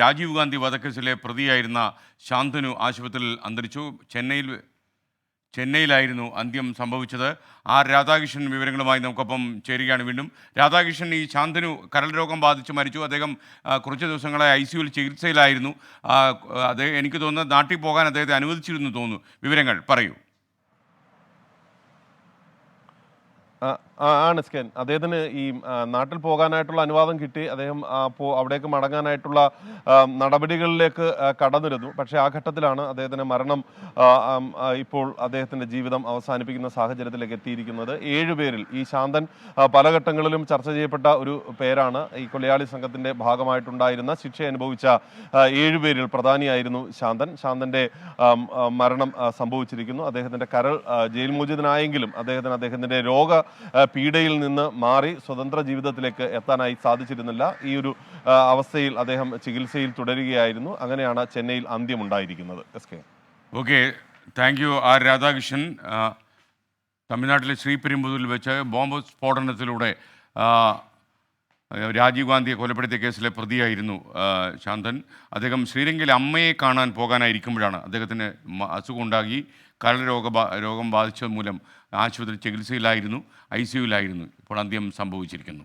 രാജീവ് ഗാന്ധി വധക്കേസിലെ പ്രതിയായിരുന്ന ശാന്തനു ആശുപത്രിയിൽ അന്തരിച്ചു. ചെന്നൈയിലായിരുന്നു അന്ത്യം സംഭവിച്ചത്. ആർ രാധാകൃഷ്ണൻ വിവരങ്ങളുമായി നമുക്കൊപ്പം ചേരുകയാണ് വീണ്ടും. രാധാകൃഷ്ണൻ, ഈ ശാന്തനു കരൾ രോഗം ബാധിച്ച് മരിച്ചു. അദ്ദേഹം കുറച്ച് ദിവസങ്ങളായി ICUവിൽ ചികിത്സയിലായിരുന്നു. എനിക്ക് തോന്നുന്നത് നാട്ടിൽ പോകാൻ അദ്ദേഹത്തെ അനുവദിച്ചിരുന്നു തോന്നുന്നു. വിവരങ്ങൾ പറയൂ. ആണ് സ്കെൻ. അദ്ദേഹത്തിന് ഈ നാട്ടിൽ പോകാനായിട്ടുള്ള അനുവാദം കിട്ടി. അദ്ദേഹം അവിടേക്ക് മടങ്ങാനായിട്ടുള്ള നടപടികളിലേക്ക് കടന്നിരുന്നു. പക്ഷേ ആ ഘട്ടത്തിലാണ് അദ്ദേഹത്തിൻ്റെ മരണം. ഇപ്പോൾ അദ്ദേഹത്തിൻ്റെ ജീവിതം അവസാനിപ്പിക്കുന്ന സാഹചര്യത്തിലേക്ക് എത്തിയിരിക്കുന്നത്. 7 പേരിൽ ഈ ശാന്തൻ പല ഘട്ടങ്ങളിലും ചർച്ച ചെയ്യപ്പെട്ട ഒരു പേരാണ്. ഈ കൊലയാളി സംഘത്തിൻ്റെ ഭാഗമായിട്ടുണ്ടായിരുന്ന ശിക്ഷ അനുഭവിച്ച 7 പേരിൽ പ്രധാനിയായിരുന്നു ശാന്തൻ. ശാന്തൻ്റെ മരണം സംഭവിച്ചിരിക്കുന്നു. അദ്ദേഹത്തിൻ്റെ കരൾ ജയിൽ മോചിതനായെങ്കിലും അദ്ദേഹത്തിൻ്റെ പീഡയിൽ നിന്ന് മാറി സ്വതന്ത്ര ജീവിതത്തിലേക്ക് എത്താനായി സാധിച്ചിരുന്നില്ല. ഈ ഒരു അവസ്ഥയിൽ അദ്ദേഹം ചികിത്സയിൽ തുടരുകയായിരുന്നു. അങ്ങനെയാണ് ചെന്നൈയിൽ അന്ത്യമുണ്ടായിരിക്കുന്നത്. Okay, thank you R Radhakrishnan. തമിഴ്നാട്ടിലെ ശ്രീപെരുമ്പുതൂരിൽ വെച്ച് ബോംബ് സ്ഫോടനത്തിലൂടെ രാജീവ് ഗാന്ധിയെ കൊലപ്പെടുത്തിയ കേസിലെ പ്രതിയായിരുന്നു ശാന്തൻ. അദ്ദേഹം ശ്രീലങ്കയിലെ അമ്മയെ കാണാൻ പോകാനായിരിക്കുമ്പോഴാണ് അദ്ദേഹത്തിന് അസുഖം ഉണ്ടാകി. കരൾ രോഗം ബാധിച്ചത് മൂലം ആശുപത്രി ചികിത്സയിലായിരുന്നു, ICUവിലായിരുന്നു. ഇപ്പോൾ അന്ത്യം സംഭവിച്ചിരിക്കുന്നു.